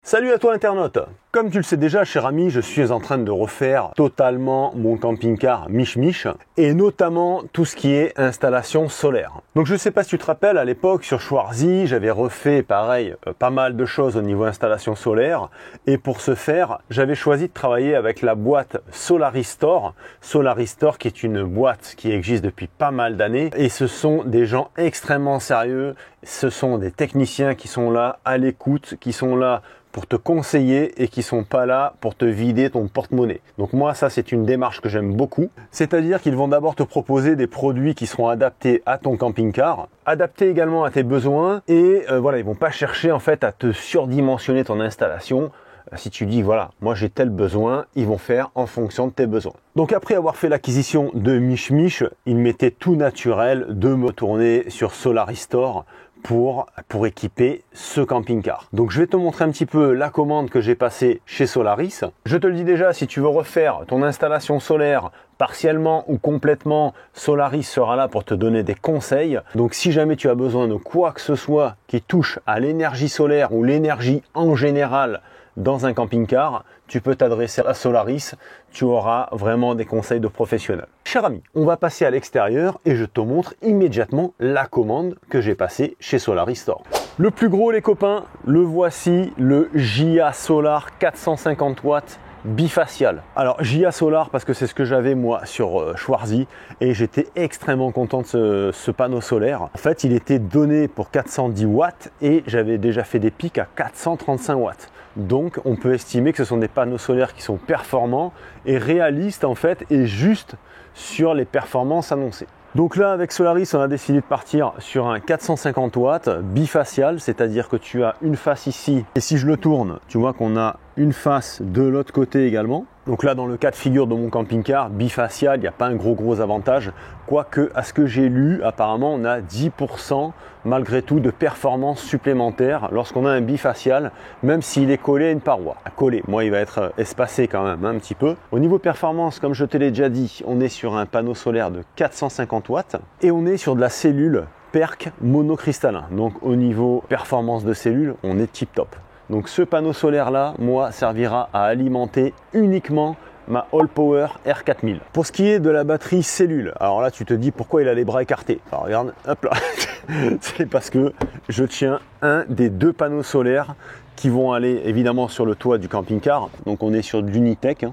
Salut à toi internaute. Comme tu le sais déjà, cher ami, je suis en train de refaire totalement mon camping-car Mich et notamment tout ce qui est installation solaire. Donc je ne sais pas si tu te rappelles, à l'époque sur Schwarzy, j'avais refait pareil pas mal de choses au niveau installation solaire et pour ce faire, j'avais choisi de travailler avec la boîte Solaristor. Solaristor qui est une boîte qui existe depuis pas mal d'années et ce sont des gens extrêmement sérieux, ce sont des techniciens qui sont là à l'écoute, qui sont là pour te conseiller et qui sont pas là pour te vider ton porte-monnaie. Donc moi, ça c'est une démarche que j'aime beaucoup. C'est-à-dire qu'ils vont d'abord te proposer des produits qui seront adaptés à ton camping-car, adaptés également à tes besoins et voilà, ils vont pas chercher en fait à te surdimensionner ton installation. Si tu dis voilà, moi j'ai tel besoin, ils vont faire en fonction de tes besoins. Donc après avoir fait l'acquisition de Mich, il m'était tout naturel de me tourner sur Solaristor pour équiper ce camping-car. Donc je vais te montrer un petit peu la commande que j'ai passée chez Solaris. Je te le dis déjà, si tu veux refaire ton installation solaire partiellement ou complètement, Solaris sera là pour te donner des conseils. Donc si jamais tu as besoin de quoi que ce soit qui touche à l'énergie solaire ou l'énergie en général dans un camping-car, tu peux t'adresser à Solaris, tu auras vraiment des conseils de professionnels. Cher ami, on va passer à l'extérieur et je te montre immédiatement la commande que j'ai passée chez Solaristor. Le plus gros les copains, le voici, le JA Solar 450 watts bifacial. Alors JA Solar parce que c'est ce que j'avais moi sur Schwarzy et j'étais extrêmement content de ce panneau solaire. En fait il était donné pour 410 watts et j'avais déjà fait des pics à 435 watts. Donc on peut estimer que ce sont des panneaux solaires qui sont performants et réalistes en fait et juste sur les performances annoncées. Donc là avec Solaris on a décidé de partir sur un 450 watts bifacial, c'est-à-dire que tu as une face ici et si je le tourne tu vois qu'on a une face de l'autre côté également. Donc là dans le cas de figure de mon camping-car bifacial, il n'y a pas un gros avantage, quoique à ce que j'ai lu apparemment on a 10% malgré tout de performance supplémentaire lorsqu'on a un bifacial, même s'il est collé à une paroi. Collé, moi il va être espacé quand même un petit peu. Au niveau performance, comme je te l'ai déjà dit, on est sur un panneau solaire de 450 watts et on est sur de la cellule PERC monocristallin. Donc au niveau performance de cellule, on est tip top. Donc ce panneau solaire là, moi, servira à alimenter uniquement ma All Power R4000. Pour ce qui est de la batterie cellule, alors là tu te dis pourquoi il a les bras écartés. Alors regarde, hop là, c'est parce que je tiens un des deux panneaux solaires qui vont aller évidemment sur le toit du camping-car. Donc on est sur de l'Unitech,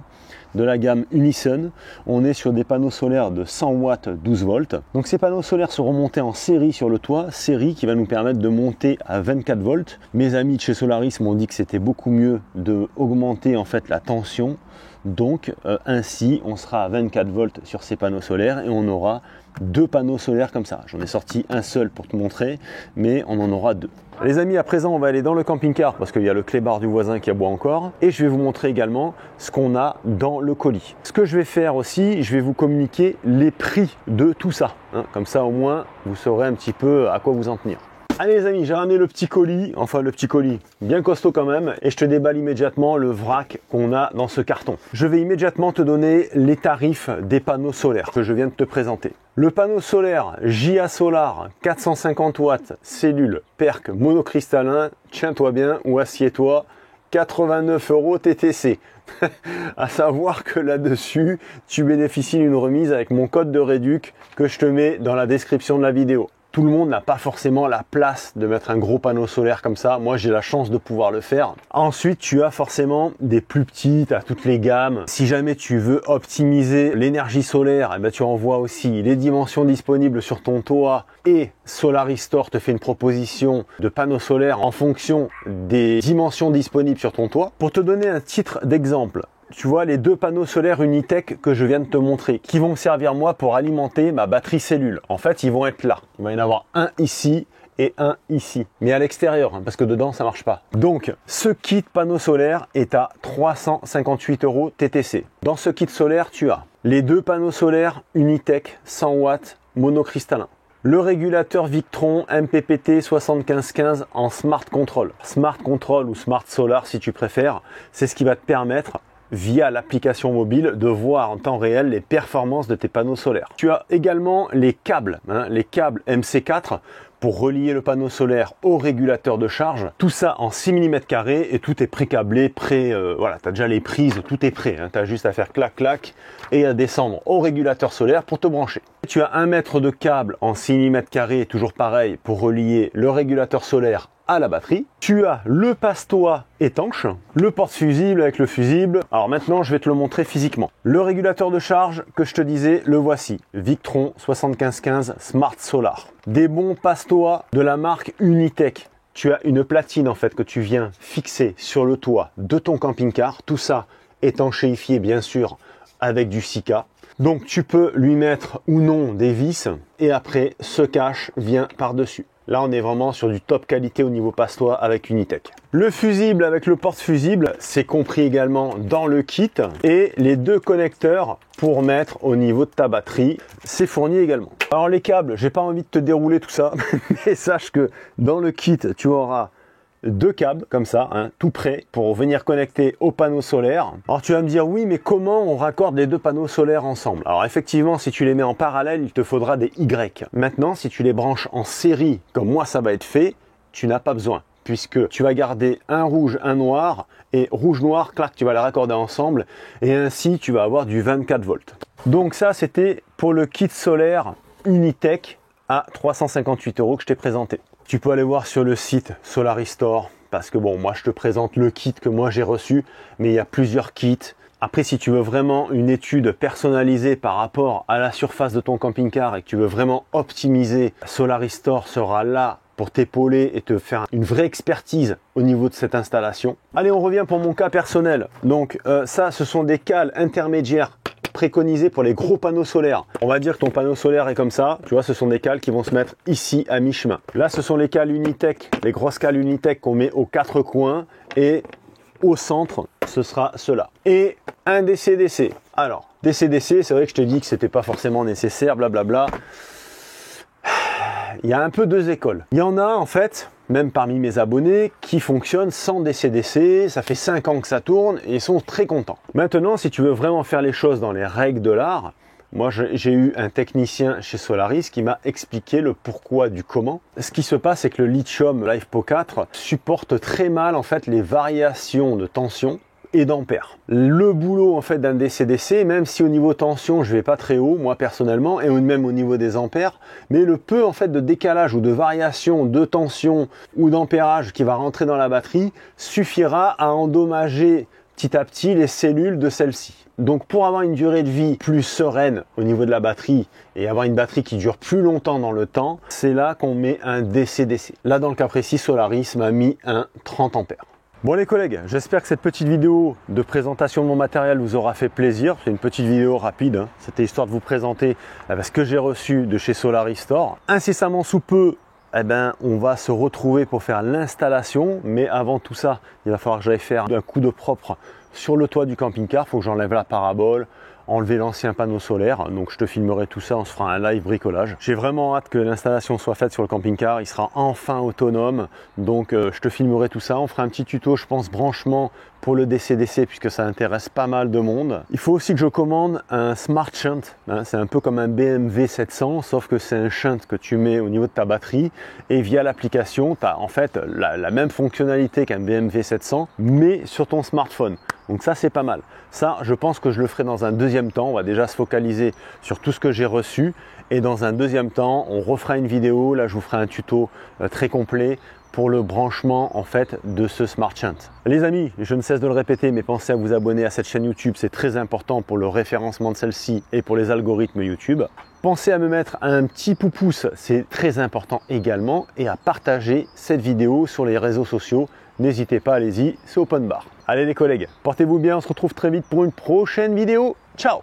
de la gamme Unison. On est sur des panneaux solaires de 100 watts 12 volts. Donc ces panneaux solaires seront montés en série sur le toit, série qui va nous permettre de monter à 24 volts. Mes amis de chez Solaris m'ont dit que c'était beaucoup mieux de augmenter en fait la tension. Donc ainsi on sera à 24 volts sur ces panneaux solaires et on aura deux panneaux solaires comme ça. J'en ai sorti un seul pour te montrer, mais on en aura deux. Les amis, à présent on va aller dans le camping-car parce qu'il y a le clébard du voisin qui aboie encore et je vais vous montrer également ce qu'on a dans le colis. Ce que je vais faire aussi, je vais vous communiquer les prix de tout ça, comme ça au moins vous saurez un petit peu à quoi vous en tenir. Allez les amis, j'ai ramené le petit colis, enfin le petit colis bien costaud quand même, et je te déballe immédiatement le vrac qu'on a dans ce carton. Je vais immédiatement te donner les tarifs des panneaux solaires que je viens de te présenter. Le panneau solaire JA Solar 450 watts cellule PERC monocristallin, tiens-toi bien ou assieds-toi, 89 € TTC. À savoir que là-dessus, tu bénéficies d'une remise avec mon code de réduc que je te mets dans la description de la vidéo. Tout le monde n'a pas forcément la place de mettre un gros panneau solaire comme ça. Moi, j'ai la chance de pouvoir le faire. Ensuite, tu as forcément des plus petites à toutes les gammes. Si jamais tu veux optimiser l'énergie solaire, eh ben, tu envoies aussi les dimensions disponibles sur ton toit et Solaristor te fait une proposition de panneaux solaires en fonction des dimensions disponibles sur ton toit. Pour te donner un titre d'exemple, tu vois les deux panneaux solaires Unitech que je viens de te montrer, qui vont me servir moi pour alimenter ma batterie cellule. En fait, ils vont être là. Il va y en avoir un ici et un ici. Mais à l'extérieur, parce que dedans, ça marche pas. Donc, ce kit panneau solaire est à 358 € TTC. Dans ce kit solaire, tu as les deux panneaux solaires Unitech 100 watts monocristallin. Le régulateur Victron MPPT 7515 en Smart Control. Smart Control ou Smart Solar si tu préfères, c'est ce qui va te permettre via l'application mobile de voir en temps réel les performances de tes panneaux solaires. Tu as également les câbles MC4 pour relier le panneau solaire au régulateur de charge. Tout ça en 6 mm et tout est pré-câblé, voilà, tu as déjà les prises, tout est prêt. Hein. Tu as juste à faire clac clac et à descendre au régulateur solaire pour te brancher. Tu as 1 mètre de câble en 6 mm, toujours pareil, pour relier le régulateur solaire à la batterie. Tu as le passe-toit étanche, le porte-fusible avec le fusible. Alors maintenant, je vais te le montrer physiquement. Le régulateur de charge que je te disais, le voici. Victron 7515 Smart Solar. Des bons passe-toits de la marque Unitech. Tu as une platine en fait que tu viens fixer sur le toit de ton camping-car. Tout ça étanchéifié bien sûr avec du Sika. Donc tu peux lui mettre ou non des vis et après ce cache vient par-dessus. Là, on est vraiment sur du top qualité au niveau passe-toit avec Unitech. Le fusible avec le porte-fusible, c'est compris également dans le kit. Et les 2 connecteurs pour mettre au niveau de ta batterie, c'est fourni également. Alors les câbles, j'ai pas envie de te dérouler tout ça, mais sache que dans le kit, tu auras 2 câbles comme ça, hein, tout prêt pour venir connecter au panneau solaire. Alors tu vas me dire oui, mais comment on raccorde les 2 panneaux solaires ensemble? Alors effectivement, si tu les mets en parallèle, il te faudra des Y. Maintenant, si tu les branches en série, comme moi ça va être fait, tu n'as pas besoin, puisque tu vas garder un rouge, un noir, et rouge-noir, clac, tu vas les raccorder ensemble, et ainsi tu vas avoir du 24 volts. Donc ça, c'était pour le kit solaire Unitech à 358 € que je t'ai présenté. Tu peux aller voir sur le site Solaristore parce que bon, moi je te présente le kit que moi j'ai reçu, mais il y a plusieurs kits. Après, si tu veux vraiment une étude personnalisée par rapport à la surface de ton camping-car et que tu veux vraiment optimiser, Solaristore sera là pour t'épauler et te faire une vraie expertise au niveau de cette installation. Allez, on revient pour mon cas personnel. Donc ça, ce sont des cales intermédiaires préconisé pour les gros panneaux solaires. On va dire que ton panneau solaire est comme ça. Tu vois, ce sont des cales qui vont se mettre ici à mi-chemin. Là, ce sont les cales Unitech, les grosses cales Unitech qu'on met aux 4 coins et au centre, ce sera cela. Et un DC-DC. Alors, DC-DC, c'est vrai que je te dis que c'était pas forcément nécessaire, blablabla. Il y a un peu 2 écoles. Il y en a en fait, même parmi mes abonnés, qui fonctionnent sans DC-DC, ça fait 5 ans que ça tourne et ils sont très contents. Maintenant, si tu veux vraiment faire les choses dans les règles de l'art, moi j'ai eu un technicien chez Solaris qui m'a expliqué le pourquoi du comment. Ce qui se passe, c'est que le lithium LiFePO 4 supporte très mal en fait les variations de tension et d'ampères. Le boulot en fait d'un DC-DC, même si au niveau tension je vais pas très haut moi personnellement et même au niveau des ampères, mais le peu en fait de décalage ou de variation de tension ou d'ampérage qui va rentrer dans la batterie suffira à endommager petit à petit les cellules de celle-ci. Donc pour avoir une durée de vie plus sereine au niveau de la batterie et avoir une batterie qui dure plus longtemps dans le temps, c'est là qu'on met un DC-DC. Là dans le cas précis, Solaris m'a mis un 30 ampères. Bon les collègues, j'espère que cette petite vidéo de présentation de mon matériel vous aura fait plaisir. C'est une petite vidéo rapide, hein. C'était histoire de vous présenter ce que j'ai reçu de chez Solaristore. Incessamment sous peu, on va se retrouver pour faire l'installation. Mais avant tout ça, il va falloir que j'aille faire un coup de propre sur le toit du camping-car. Il faut que j'enlève la parabole, enlever l'ancien panneau solaire. Donc je te filmerai tout ça, on se fera un live bricolage. J'ai vraiment hâte que l'installation soit faite sur le camping-car. Il sera enfin autonome. Donc je te filmerai tout ça. On fera un petit tuto, je pense, branchement pour le DC-DC puisque ça intéresse pas mal de monde. Il faut aussi que je commande un Smart Shunt. Hein, c'est un peu comme un BMW 700, sauf que c'est un shunt que tu mets au niveau de ta batterie et via l'application, tu as en fait la même fonctionnalité qu'un BMW 700, mais sur ton smartphone. Donc ça, c'est pas mal. Ça, je pense que je le ferai dans un deuxième temps. On va déjà se focaliser sur tout ce que j'ai reçu. Et dans un deuxième temps, on refera une vidéo. Là, je vous ferai un tuto très complet pour le branchement en fait de ce Smart Shunt. Les amis, je ne cesse de le répéter, mais pensez à vous abonner à cette chaîne YouTube. C'est très important pour le référencement de celle-ci et pour les algorithmes YouTube. Pensez à me mettre un petit pouce, c'est très important également. Et à partager cette vidéo sur les réseaux sociaux. N'hésitez pas, allez-y, c'est open bar. Allez les collègues, portez-vous bien, on se retrouve très vite pour une prochaine vidéo. Ciao!